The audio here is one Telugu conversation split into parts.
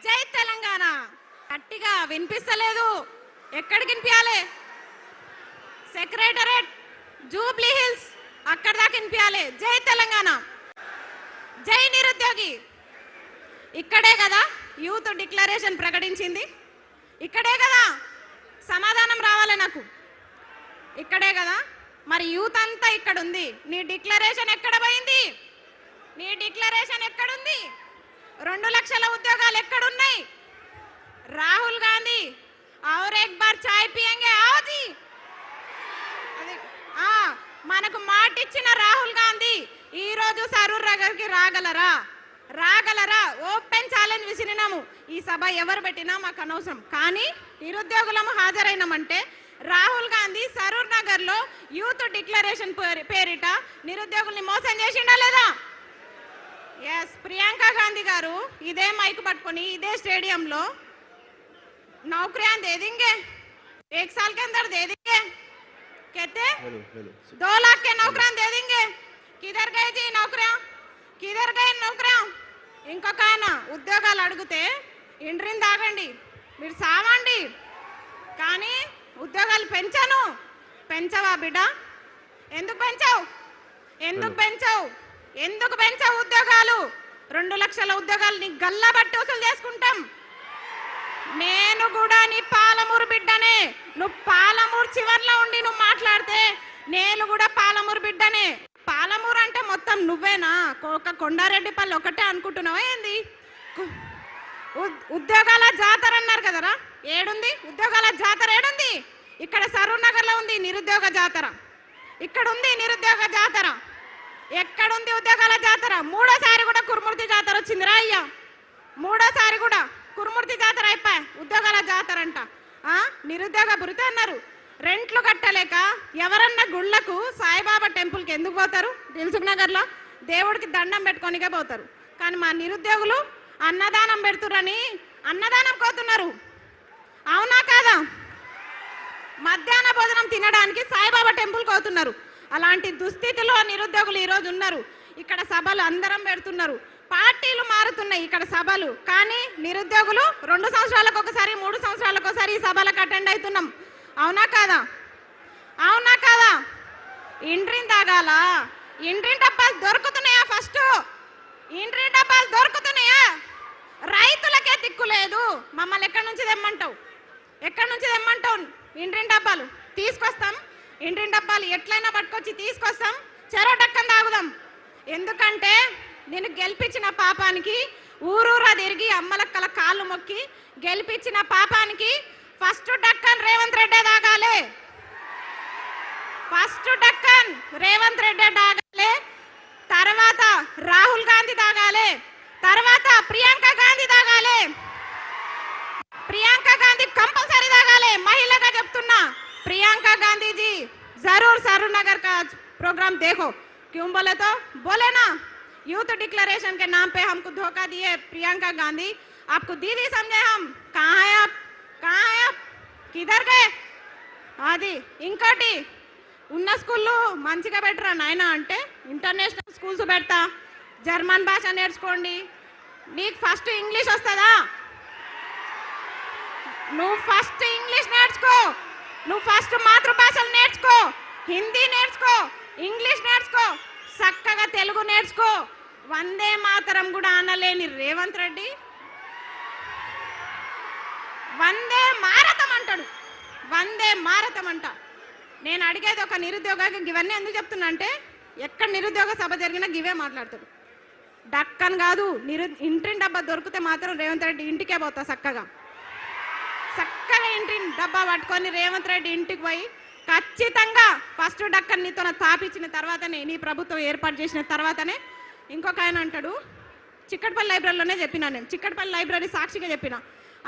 జై తెలంగాణ గట్టిగా వినిపిస్తలేదు. ఎక్కడికి వినిపించాలి? సెక్రటరేట్, జూబ్లీ హిల్స్ అక్కడ దాకా వినిపించాలి. జై తెలంగాణ, జై నిరుద్యోగి. ఇక్కడే కదా యూత్ డిక్లరేషన్ ప్రకటించింది, ఇక్కడే కదా సమాధానం రావాలి నాకు, ఇక్కడే కదా. మరి యూత్ అంతా ఇక్కడ ఉంది, నీ డిక్లరేషన్ ఎక్కడ పోయింది? నీ డిక్లరేషన్ ఎక్కడుంది? 2 లక్షల ఉద్యోగాలు ఎక్కడున్నాయి? రాహుల్ గాంధీ और एक बार चाय पिएंगे आओ जी. మనకు మాట ఇచ్చిన రాహుల్ గాంధీ ఈ రోజు సరూర్ నగర్కి రాగలరా? ఓపెన్ ఛాలెంజ్ విసిరినాము. ఈ సభ ఎవరు పెట్టినా మాకు అనవసరం, కానీ నిరుద్యోగులము హాజరైనామంటే రాహుల్ గాంధీ సరూర్ నగర్ లో యూత్ డిక్లరేషన్ పేరిట నిరుద్యోగుల్ని మోసం చేసిండా లేదా? ఎస్, ప్రియాంక గాంధీ గారు ఇదే మైక్ పట్టుకొని ఇదే స్టేడియంలో नौकरियां दे देंगे, 1 साल के अंदर दे देंगे, कहते 2 लाख के नौकरियां दे देंगे. किधर गए जी नौकरियां? किधर गए नौकरियां? ఇంకొక ఆయన ఉద్యోగాలు అడిగితే ఇండ్రిని తాగండి, మీరు సావండి, కానీ ఉద్యోగాలు పెంచవా బిడ్డ? ఎందుకు పెంచావు ఉద్యోగాలు? 2 లక్షల ఉద్యోగాలు నీ గల్లా బట్టి వసూలు చేసుకుంటాం. నేను కూడా నీ పాలమూరు బిడ్డనే. నువ్వు పాలమూరు చివర్లో ఉండి నువ్వు మాట్లాడితే నేను కూడా పాలమూరు బిడ్డనే. పాలమూరు అంటే మొత్తం నువ్వేనా? ఒక కొండారెడ్డిపల్లి ఒకటే అనుకుంటున్నావా ఏంది? ఉద్యోగాల జాతర అన్నారు కదరా, ఏడుంది ఉద్యోగాల జాతర? ఏడుంది? ఇక్కడ సరూర్ నగర్ లో ఉంది నిరుద్యోగ జాతర, ఇక్కడ ఉంది నిరుద్యోగ జాతర. ఎక్కడుంది ఉద్యోగాల జాతర? 3వ సారి కూడా కురుమూర్తి జాతర వచ్చిందిరా అయ్యా, 3వ సారి కూడా కురుమూర్తి జాతర అయిపోయా, ఉద్యోగాల జాతర అంట. నిరుద్యోగ భృతి అన్నారు. రెంట్లు కట్టలేక ఎవరన్నా గుళ్ళకు సాయిబాబా టెంపుల్కి ఎందుకు పోతారు? దిల్సుఖ్ నగర్లో దేవుడికి దండం పెట్టుకోనికే పోతారు. కానీ మా నిరుద్యోగులు అన్నదానం పెడుతురని అన్నదానం కోతున్నారు. అవునా కాదా? మధ్యాహ్న భోజనం తినడానికి సాయిబాబా టెంపుల్కి పోతున్నారు. అలాంటి దుస్థితిలో నిరుద్యోగులు ఈరోజు ఉన్నారు. ఇక్కడ సభలు అందరం పెడుతున్నారు, పార్టీలు మారుతున్నాయి ఇక్కడ సభలు, కానీ నిరుద్యోగులు 2 సంవత్సరాలకు ఒకసారి 3 సంవత్సరాలకు ఒకసారి ఈ సభలకు అటెండ్ అవుతున్నాం. అవునా కాదా? ఇండ్రిని తాగాల? ఇండ్రిని డబ్బాలు దొరుకుతున్నాయా? ఫస్ట్ ఇండ్రి డబ్బాలు దొరుకుతున్నాయా? రైతులకే దిక్కు లేదు. మమ్మల్ని ఎక్కడి నుంచి తెమ్మంటావు? ఇండ్రిని డబ్బాలు తీసుకొస్తాం, ఇండ్రిని డబ్బాలు ఎట్లయినా పట్టుకొచ్చి తీసుకొస్తాం, చెరో డక్కని తాగుదాం. ఎందుకంటే నేను గెలిపించిన పాపానికి ఊరూరా తిరిగి అమ్మలక్కల కాళ్ళు మొక్కి గెలిపించిన పాపానికి ఫస్ట్ డక్కన్ రేవంత్ రెడ్డి తాగాలి. ఫస్ట్ డక్కన్ రేవంత్ రెడ్డి తాగాలి, తర్వాత రాహుల్ గాంధీ తాగాలి, తర్వాత ప్రియాంక గాంధీ తాగాలి. ప్రియాంక గాంధీ కంపల్సరీ తాగాలి. మహిళగా చెప్తున్నా, प्रियंका गांधी जी जरूर सरूर नगर का प्रोग्राम देखो. क्यों बोले तो बोले ना, यूथ डिक्लेरेशन के नाम पे हमको धोखा दिए प्रियंका गांधी. आपको दीदी समझे हम? कहाँ है आप? किधर गए? అది ఇంకోటి ఉన్న స్కూల్లో మంచిగా పెట్టరా నాయన అంటే ఇంటర్నేషనల్ స్కూల్స్ పెడతా, జర్మన్ భాష నేర్చుకోండి. నీకు ఫస్ట్ ఇంగ్లీష్ వస్తుందా? నువ్వు ఫస్ట్ ఇంగ్లీష్ నేర్చుకో, నువ్వు ఫస్ట్ మాతృభాషలు నేర్చుకో, హిందీ నేర్చుకో, ఇంగ్లీష్ నేర్చుకో, చక్కగా తెలుగు నేర్చుకో. వందే మాతరం కూడా అనలేని రేవంత్ రెడ్డి వందే మారతం అంటాడు, వందే మారతం అంట. నేను అడిగేది ఒక నిరుద్యోగకి ఇవన్నీ ఎందుకు చెప్తున్నా అంటే, ఎక్కడ నిరుద్యోగ సభ జరిగినా గివే మాట్లాడతాడు. డక్కన్ కాదు, ఇంటిని డబ్బా దొరికితే మాత్రం రేవంత్ రెడ్డి ఇంటికే పోతా. చక్కగా ఇంటిని డబ్బా పట్టుకొని రేవంత్ రెడ్డి ఇంటికి పోయి ఖచ్చితంగా ఫస్ట్ డక్కన్ నీతో తాపించిన తర్వాతనే, నీ ప్రభుత్వం ఏర్పాటు చేసిన తర్వాతనే. ఇంకొక ఆయన అంటాడు, చిక్కడపల్లి లైబ్రరీలోనే చెప్పినా నేను, చిక్కడపల్లి లైబ్రరీ సాక్షిగా చెప్పిన,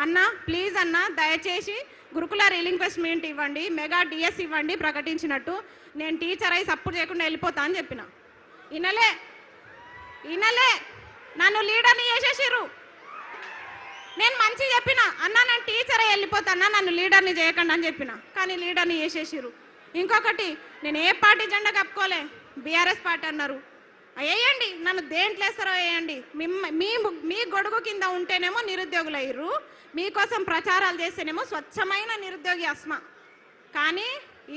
అన్న ప్లీజ్ అన్న దయచేసి గురుకుల రీలింక్వెస్ట్మెంట్ ఇవ్వండి, మెగా డిఎస్ ఇవ్వండి ప్రకటించినట్టు, నేను టీచర్ అయి సపోర్ట్ చేయకుండా వెళ్ళిపోతా అని చెప్పిన. ఇనలే నన్ను లీడర్ని చేసేసిర్రు. నేను మంచి చెప్పిన, అన్న నేను టీచర్ అయి వెళ్ళిపోతానా, నన్ను లీడర్ని చేయకండి అని చెప్పిన, కానీ లీడర్ని చేసేసిర్రు. ఇంకొకటి, నేను ఏ పార్టీ జెండా కప్పుకోలే, బీఆర్ఎస్ పార్టీ అన్నారు. వేయండి, నన్ను దేంట్లో వేస్తారో వేయండి. మీ గొడుగు కింద ఉంటేనేమో నిరుద్యోగులు అయ్యారు, మీకోసం ప్రచారాలు చేస్తేనేమో స్వచ్ఛమైన నిరుద్యోగి అస్మా. కానీ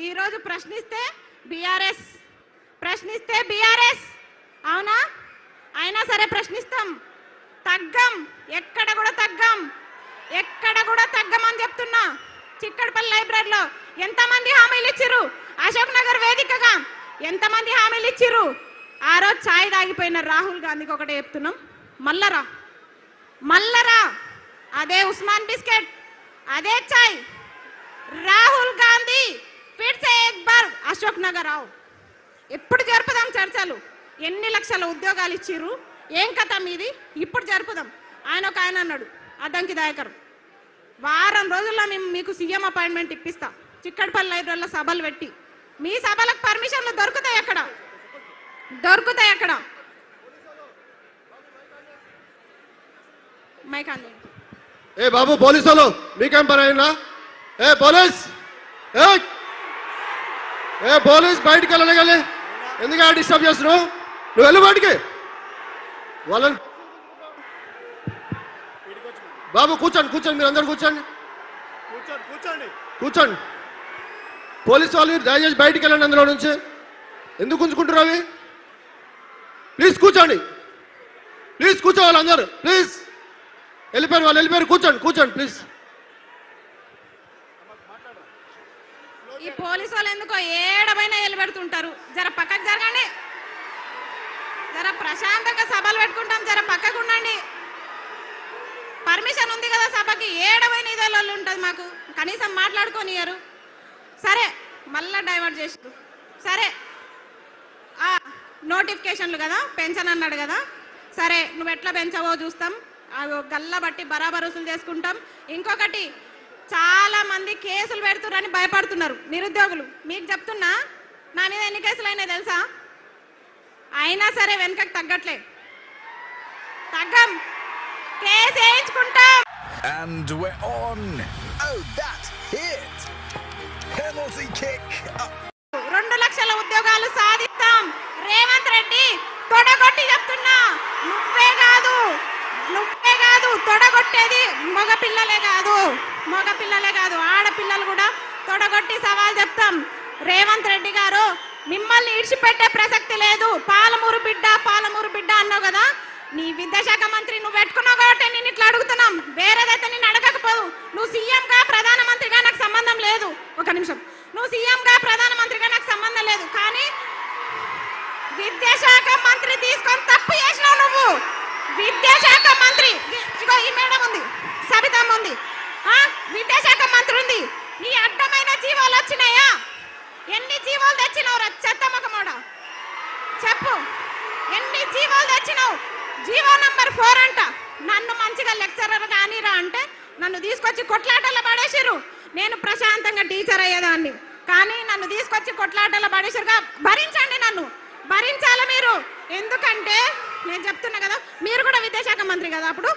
ఈరోజు ప్రశ్నిస్తే బీఆర్ఎస్ అవునా? అయినా సరే ప్రశ్నిస్తాం, తగ్గం, ఎక్కడ కూడా తగ్గం అని చెప్తున్నా. చిక్కడపల్లి లైబ్రరీలో ఎంతమంది హామీలు ఇచ్చిర్రు? అశోక్ నగర్ వేదికగా ఎంతమంది హామీలు ఇచ్చిర్రు? ఆ రోజు ఛాయ్ తాగిపోయిన రాహుల్ గాంధీకి ఒకటే చెప్తున్నాం, మల్లరా అదే ఉస్మాన్ బిస్కెట్, అదే ఛాయ్. రాహుల్ గాంధీ ఫిర్ సే ఏక్ బార్ అశోక్ నగర్ ఆవు. ఎప్పుడు జరుపుదాం చర్చలు? ఎన్ని లక్షల ఉద్యోగాలు ఇచ్చిర్రు? ఏం కథ మీది? ఇప్పుడు జరుపుదాం. ఆయన అన్నాడు, అద్దంకి దయాకర్, వారం రోజుల్లో మీకు సీఎం అపాయింట్మెంట్ ఇప్పిస్తా, చిక్కడపల్లి లైబ్రరీలో సభలు పెట్టి. మీ సభలకు పర్మిషన్లు దొరుకుతాయి అక్కడ? మైకాండి. ఏ బాబు పోలీసులు మీకేం పని అయినా? ఏ పోలీస్ బయటికి వెళ్ళగలి, ఎందుకు డిస్టర్బ్ చేస్తున్నావు? నువ్వు వెళ్ళు బయటికి. వాళ్ళని బాబు కూర్చోండి, మీరు అందరు కూర్చోండి. పోలీసు వాళ్ళు దయచేసి బయటికి వెళ్ళండి అందులో నుంచి. ఎందుకు ఉంచుకుంటారు అవి? ప్లీజ్ కూర్చోండి, కూర్చోవాలి అందరు. ప్లీజ్ వెళ్ళిపోయారు, కూర్చోండి ప్లీజ్. ఈ పోలీసు వాళ్ళు ఎందుకో ఏడమైనా పెడుతుంటారు. జర పక్కకు జరగండి, జర ప్రశాంతంగా సభలు పెట్టుకుంటాం, జర పక్కకు ఉండండి. పర్మిషన్ ఉంది కదా సభకి, ఏడమైన ఇదేళ్ళు ఉంటుంది మాకు, కనీసం మాట్లాడుకోనియరు. సరే మళ్ళా డైవర్ట్ చేసారు. సరే నోటిఫికేషన్లు కదా, పెన్షన్ అన్నాడు కదా, సరే నువ్వు ఎట్లా పెంచవో చూస్తాం, గల్ల బట్టి బరాబర్ వసూలు చేసుకుంటాం. ఇంకొకటి, చాలా మంది కేసులు పెడుతున్నారని భయపడుతున్నారు నిరుద్యోగులు. మీకు చెప్తున్నా, నా మీద ఎన్ని కేసులు అయినాయి తెలుసా? అయినా సరే వెనకకి తగ్గం, case వేయించుకుంటాం. And we're on. Oh, that hit. Penalty kick. 2 లక్షల ఉద్యోగాలు సాధిస్తాం. రేవంత్ రెడ్డి తొడగొట్టి చెప్తున్నా, నువ్వే కాదు తొడగొట్టేది మగ పిల్లలే కాదు, ఆడపిల్లలు కూడా తొడగొట్టి సవాల్ చెప్తాం. రేవంత్ రెడ్డి గారు, మిమ్మల్ని ఇడిచిపెట్టే ప్రసక్తి లేదు. పాలమూరు బిడ్డ అన్నావు కదా, నీ విద్యాశాఖ మంత్రి నువ్వు పెట్టుకున్నావు కాబట్టి నేను ఇట్లా అడుగుతున్నాం. వేరేదైతే నేను అడగకపోదు. నువ్వు సీఎంగా ప్రధానమంత్రిగా నాకు సంబంధం లేదు. ఒక నిమిషం, నువ్వు సీఎంగా ప్రధానమంత్రిగా నాకు సంబంధం లేదు, కానీ విద్యాశాఖ మంత్రి తీసుకొని తప్పు చేసినావు నువ్వు. విద్యాశాఖ మంత్రి, ఇగో ఈ మేడం ఉంది, సబితమ్మ ఉంది, విద్యాశాఖ మంత్రి ఉంది. నీ అడ్డమైన జీవాలు వచ్చినాయా? ఎన్ని జీవాలు తెచ్చినావు రా చెత్త మొకమోడ? చెప్పు, ఎన్ని జీవాలు తెచ్చినావు? జీవో నంబర్ 4 అంట. నన్ను మంచిగా లెక్చరర్ కానీరా అంటే నన్ను తీసుకొచ్చి కొట్లాటల్లో పడేసిరు. నేను ప్రశాంతంగా టీచర్ అయ్యేదాన్ని, కానీ నన్ను తీసుకొచ్చి కొట్లాటల్లో పడేసిరుగా. భరించండి, నన్ను భరించాలి మీరు. ఎందుకంటే నేను చెప్తున్నా కదా, మీరు కూడా విద్యాశాఖ మంత్రి కదా, అప్పుడు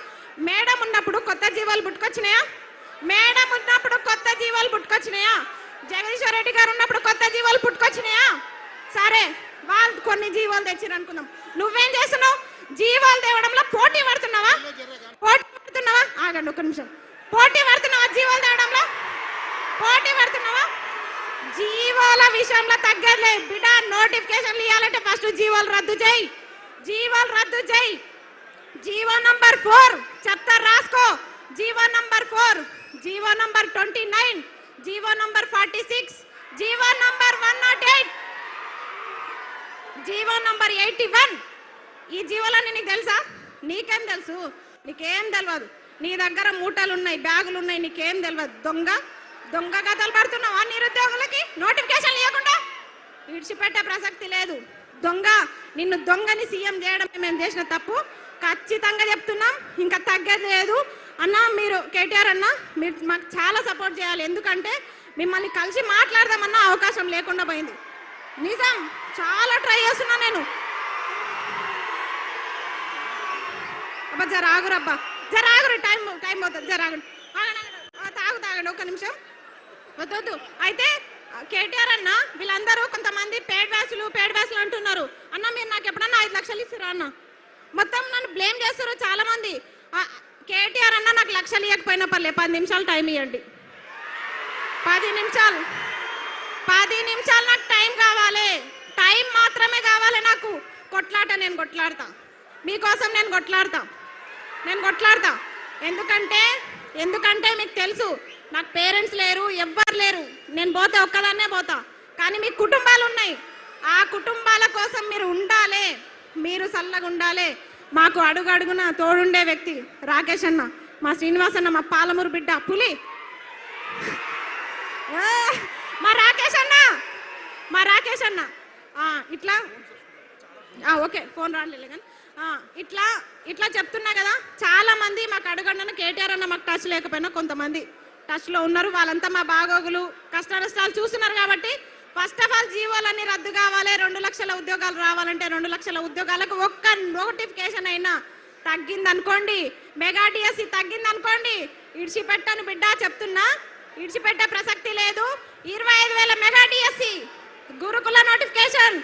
మేడం ఉన్నప్పుడు కొత్త జీవాలు పుట్టుకొచ్చినాయా? జగదీశ్వర్ రెడ్డి గారు ఉన్నప్పుడు కొత్త జీవాలు పుట్టుకొచ్చినాయా? సరే, వాళ్ళు కొన్ని జీవాలు తెచ్చిరు అనుకుందాం. నువ్వేం చేస్తున్నావు? జీవాలు తేవడంలో పోటీ పడుతున్నావా? ఆగండి ఒక నిమిషం. పోటీ పడుతున్నావా? జీవాలు తేవడంలో పోటీ పడుతున్నావా? జీవాల విషయంలో తగ్గలే బిడ్డ. నోటిఫికేషన్లు ఇవ్వాలంటే ఫస్ట్ జీవాలు రద్దు చేయి. జీవో నంబర్ 4 చెప్తా, రాసుకో. GO number 4, GO number 29, GO number 46, GO number 108, GO number 81. ఈ జీవోలన్నీ నీకు తెలుసా? నీకేం తెలుసు? నీకేం తెలియదు. నీ దగ్గర మూటలు ఉన్నాయి, బ్యాగులు ఉన్నాయి, నీకేం తెలియదు. దొంగ కథలు పడుతున్నావా నిరుద్యోగులకి? నోటిఫికేషన్ ఇవ్వకుండా విడిచిపెట్టే ప్రసక్తి లేదు. నిన్ను దొంగని సీఎం చేయడం మేము చేసిన తప్పు, ఖచ్చితంగా చెప్తున్నాం. ఇంకా తగ్గేది లేదు అన్న. మీరు కేటీఆర్ అన్న, మీరు మాకు చాలా సపోర్ట్ చేయాలి. ఎందుకంటే మిమ్మల్ని కలిసి మాట్లాడదామన్న అవకాశం లేకుండా పోయింది. నిజం, చాలా ట్రై చేస్తున్నా నేను. అబ్బా జరాగురబ్బా, జరాగురు, టైం అవుతుంది, జరాగురు. తాగండి ఒక నిమిషం. వద్దు. అయితే కేటీఆర్ అన్న వీళ్ళందరూ కొంతమంది పేడ్ బ్యాచ్లు అంటున్నారు. అన్న మీరు నాకు ఎప్పుడన్నా 5 లక్షలు ఇస్తారా అన్న? మొత్తం నన్ను బ్లేమ్ చేస్తారు చాలా మంది. కేటీఆర్ అన్న నాకు లక్షలు ఇవ్వకపోయినా పర్లే, 10 నిమిషాలు టైం ఇవ్వండి. 10 నిమిషాలు నాకు టైం కావాలి. టైం మాత్రమే కావాలి నాకు. కొట్లాట నేను కొట్లాడతా, మీకోసం నేను కొట్లాడతా. ఎందుకంటే మీకు తెలుసు నాకు పేరెంట్స్ లేరు, ఎవ్వరు లేరు. నేను పోతే ఒక్కదాన్నే పోతా. కానీ మీ కుటుంబాలు ఉన్నాయి. ఆ కుటుంబాల కోసం మీరు ఉండాలి, మీరు చల్లగా ఉండాలి. మాకు అడుగడుగున తోడుండే వ్యక్తి రాకేష్ అన్న, మా శ్రీనివాస్ అన్న, మా పాలమూరు బిడ్డ పులి, మా రాకేష్ అన్న ఇట్లా ఓకే ఫోన్ రాలేదు కానీ ఇట్లా చెప్తున్నా కదా. చాలా మంది మాకు అడుగండి కేటీఆర్ అన్న మాకు టచ్ లేకపోయినా కొంతమంది టచ్లో ఉన్నారు. వాళ్ళంతా మా బాగోగులు కష్ట నష్టాలు చూస్తున్నారు. కాబట్టి ఫస్ట్ ఆఫ్ ఆల్ జీవోలన్నీ రద్దు కావాలి. 2 లక్షల ఉద్యోగాలు రావాలంటే 2 లక్షల ఉద్యోగాలకు ఒక్క నోటిఫికేషన్ అయినా తగ్గిందనుకోండి, మెగా డిఎస్సి తగ్గిందనుకోండి, ఇడిచిపెట్టాను బిడ్డ చెప్తున్నా, ఇడిచిపెట్టే ప్రసక్తి లేదు. 25,000 మెగా డిఎస్సి, గురుకుల notification,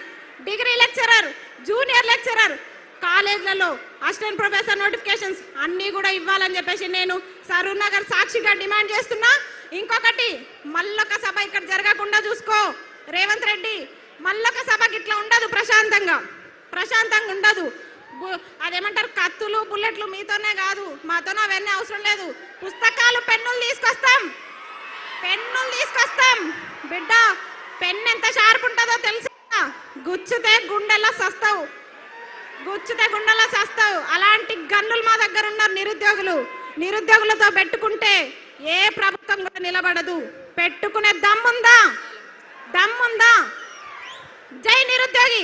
degree lecturer, junior lecturer, కాలేజ్లలో అసిస్టెంట్ ప్రొఫెసర్ నోటిఫికేషన్స్ అన్నీ కూడా ఇవ్వాలని చెప్పేసి నేను సరూర్ నగర్ సాక్షిగా డిమాండ్ చేస్తున్నా. ఇంకొకటి, మల్లొక సభ ఇక్కడ జరగకుండా చూసుకో రేవంత్ రెడ్డి. మల్లొక సభకి ఇట్లా ఉండదు, ప్రశాంతంగా ఉండదు. అదేమంటారు, కత్తులు బుల్లెట్లు మీతోనే కాదు, మాతోనే అవన్నీ అవసరం లేదు. పుస్తకాలు పెన్నులు తీసుకొస్తాం బిడ్డ. పెన్ను ఎంత షార్ప్ ఉంటుందో తెలుసా? గుచ్చితే గుండెల్లో సస్తావు. అలాంటి గన్నులు మా దగ్గర ఉన్నారు. నిరుద్యోగులతో పెట్టుకుంటే ఏ ప్రభుత్వం కూడా నిలబడదు. పెట్టుకునే దమ్ముందా? జై నిరుద్యోగి.